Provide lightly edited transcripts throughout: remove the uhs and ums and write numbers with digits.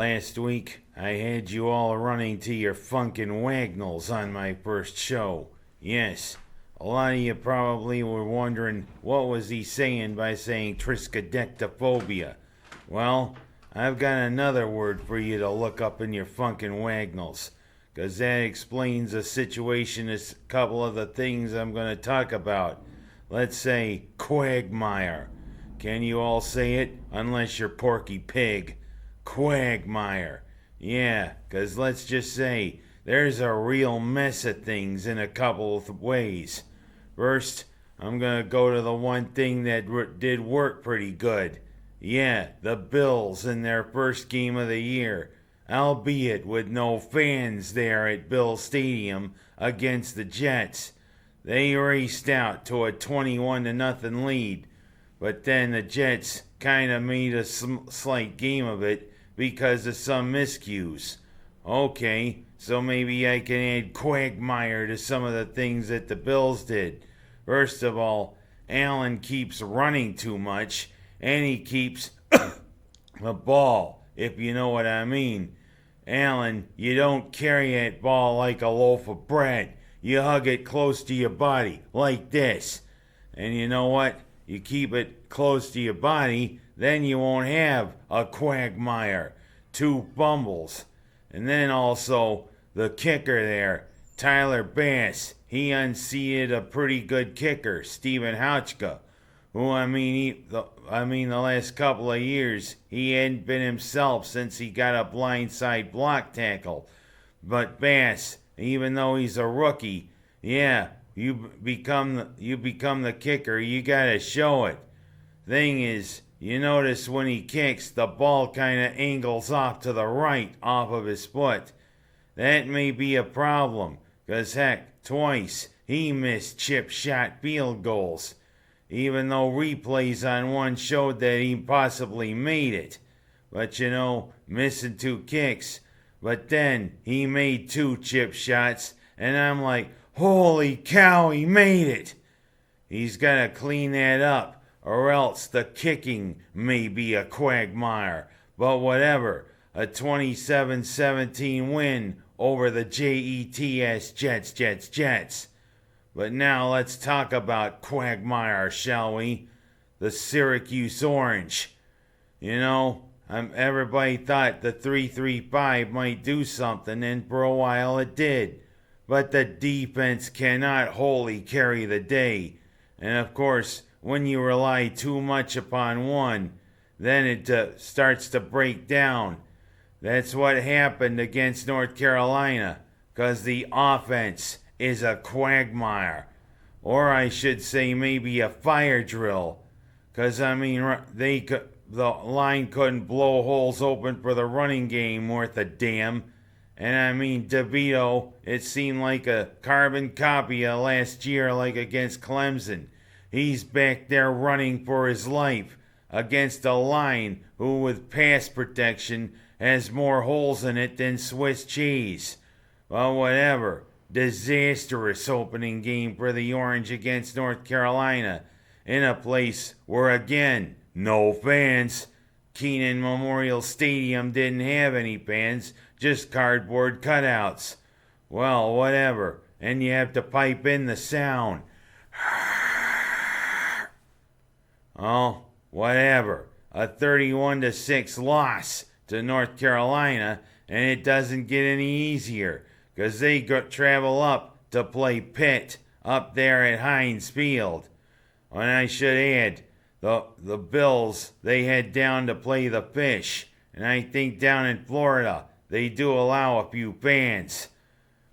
Last week, I had you all running to your funkin' wagnalls on my first show. Yes, a lot of you probably were wondering what was he saying by saying triskaidectophobia. Well, I've got another word for you to look up in your funkin' wagnalls, 'cause that explains the situation a couple of the things I'm gonna talk about. Let's say Quagmire. Can you all say it? Unless you're Porky Pig. Quagmire. Yeah, 'cause let's just say there's a real mess of things in a couple of ways. First, I'm gonna go to the one thing that did work pretty good. Yeah, the Bills in their first game of the year, albeit with no fans there at Bill Stadium against the Jets. They raced out to a 21-0 lead, but then the Jets kinda made a slight game of it because of some miscues. Okay, so maybe I can add Quagmire to some of the things that the Bills did. First of all, Allen keeps running too much, and he keeps the ball, if you know what I mean. Allen, you don't carry that ball like a loaf of bread. You hug it close to your body, like this. And you know what? You keep it close to your body, then you won't have a Quagmire. Two fumbles. And then also, the kicker there, Tyler Bass, he unseated a pretty good kicker, Steven Hauchka, who the last couple of years, he hadn't been himself since he got a blindside block tackle. But Bass, even though he's a rookie, yeah, you become the kicker, you gotta show it. Thing is, you notice when he kicks, the ball kinda angles off to the right off of his foot. That may be a problem, 'cause heck, twice he missed chip shot field goals, even though replays on one showed that he possibly made it. But you know, missing two kicks. But then he made two chip shots, and I'm like, holy cow, he made it! He's gotta clean that up, or else the kicking may be a Quagmire. But whatever, a 27-17 win over the Jets. But now let's talk about Quagmire, shall we? The Syracuse Orange. You know, everybody thought the 3-3-5 might do something, and for a while it did. But the defense cannot wholly carry the day. And of course, when you rely too much upon one, then it starts to break down. That's what happened against North Carolina, 'cause the offense is a Quagmire. Or I should say maybe a fire drill. 'Cause the line couldn't blow holes open for the running game worth a damn. And DeVito, it seemed like a carbon copy of last year, like against Clemson. He's back there running for his life against a line who, with pass protection, has more holes in it than Swiss cheese. Well, whatever. Disastrous opening game for the Orange against North Carolina, in a place where, again, no fans. Keenan Memorial Stadium didn't have any fans, just cardboard cutouts. Well, whatever. And you have to pipe in the sound. Oh, whatever. A 31-6 loss to North Carolina, and it doesn't get any easier, 'cause they travel up to play Pitt up there at Heinz Field. And I should add, the Bills, they head down to play the Fish, and I think down in Florida, they do allow a few fans.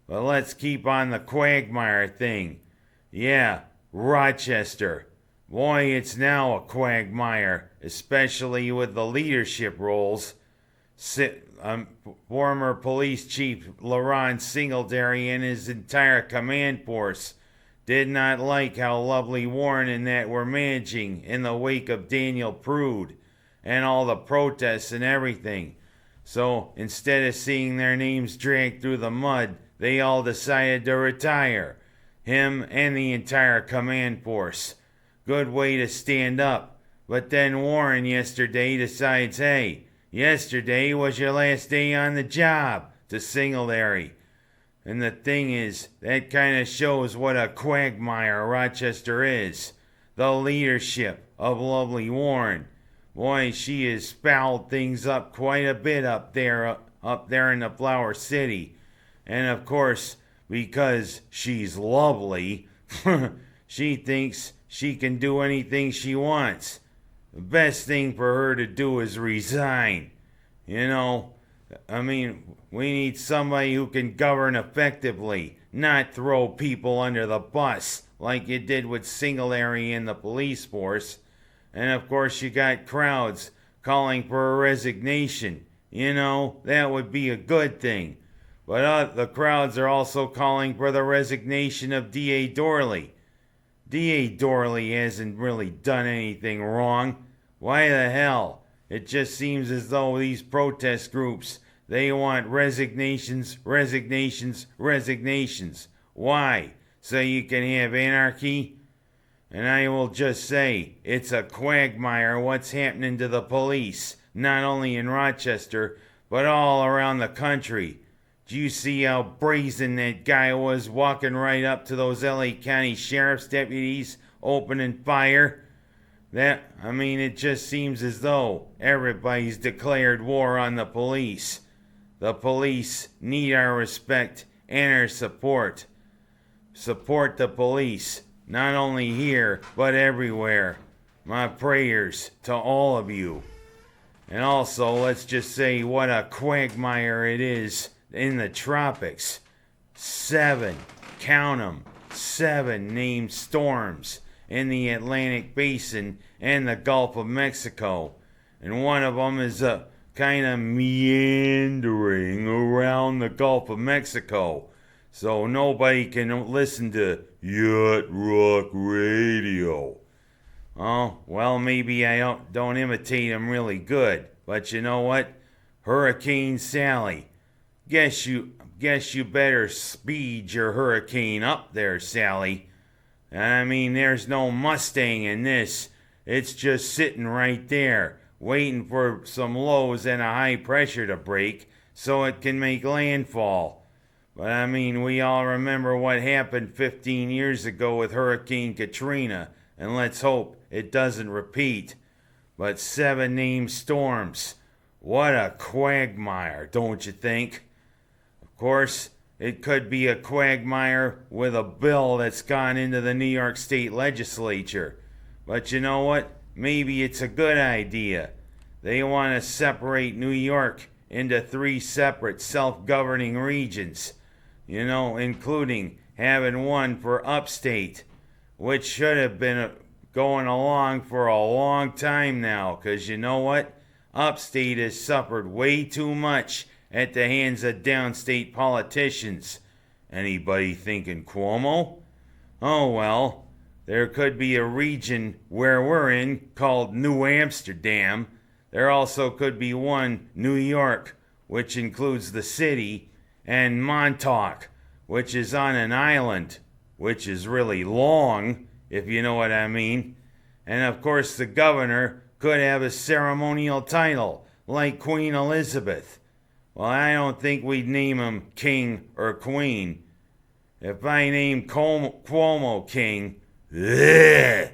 But let's keep on the Quagmire thing. Yeah, Rochester. Boy, it's now a Quagmire, especially with the leadership roles. Former police chief LaRon Singletary and his entire command force did not like how lovely Warren and that were managing in the wake of Daniel Prude and all the protests and everything. So instead of seeing their names dragged through the mud, they all decided to retire. Him and the entire command force. Good way to stand up. But then Warren yesterday decides, hey, Yesterday was your last day on the job to Singletary. And the thing is, that kind of shows what a quagmire Rochester is. The leadership of lovely Warren. Boy, she has fouled things up quite a bit up there in the Flower City. And of course, because she's lovely, she thinks she can do anything she wants. The best thing for her to do is resign. You know, we need somebody who can govern effectively, not throw people under the bus like you did with Singletary and the police force. And of course, you got crowds calling for a resignation. You know, that would be a good thing. But the crowds are also calling for the resignation of D.A. Dorley. D.A. Dorley hasn't really done anything wrong. Why the hell? It just seems as though these protest groups, they want resignations. Why? So you can have anarchy? And I will just say, it's a quagmire what's happening to the police, not only in Rochester, but all around the country. Do you see how brazen that guy was walking right up to those LA County Sheriff's deputies, opening fire? It just seems as though everybody's declared war on the police. The police need our respect and our support. Support the police, not only here, but everywhere. My prayers to all of you. And also, let's just say what a quagmire it is in the tropics. 7, count 'em, 7 named storms in the Atlantic Basin and the Gulf of Mexico. And one of them is kind of meandering around the Gulf of Mexico. So nobody can listen to Yacht Rock Radio. Oh, well, maybe I don't imitate him really good. But you know what? Hurricane Sally. Guess you better speed your hurricane up there, Sally. There's no Mustang in this. It's just sitting right there, waiting for some lows and a high pressure to break so it can make landfall. But we all remember what happened 15 years ago with Hurricane Katrina, and let's hope it doesn't repeat. But 7 named storms. What a quagmire, don't you think? Of course, it could be a quagmire with a bill that's gone into the New York State Legislature. But you know what? Maybe it's a good idea. They want to separate New York into 3 separate self-governing regions. Including having one for upstate, which should have been going along for a long time now, because you know what? Upstate has suffered way too much at the hands of downstate politicians. Anybody thinking Cuomo? Oh well, there could be a region where we're in called New Amsterdam. There also could be one New York, which includes the city, and Montauk, which is on an island, which is really long, if you know what I mean. And of course, the governor could have a ceremonial title, like Queen Elizabeth. Well, I don't think we'd name him King or Queen. If I name Cuomo King, ugh,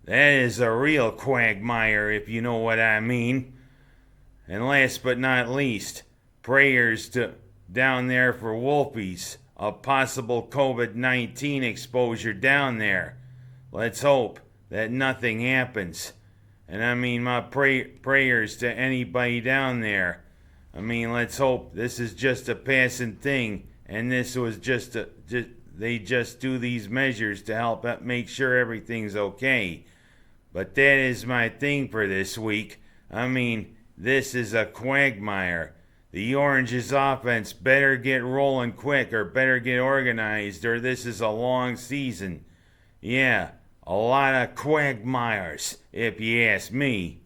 that is a real quagmire, if you know what I mean. And last but not least, prayers down there for Wolfies, a possible COVID-19 exposure down there. Let's hope that nothing happens. And my prayers to anybody down there. Let's hope this is just a passing thing, and this was they just do these measures to help make sure everything's okay. But that is my thing for this week. This is a quagmire. The Orange's offense better get rolling quick, or better get organized, or this is a long season. Yeah, a lot of quagmires, if you ask me.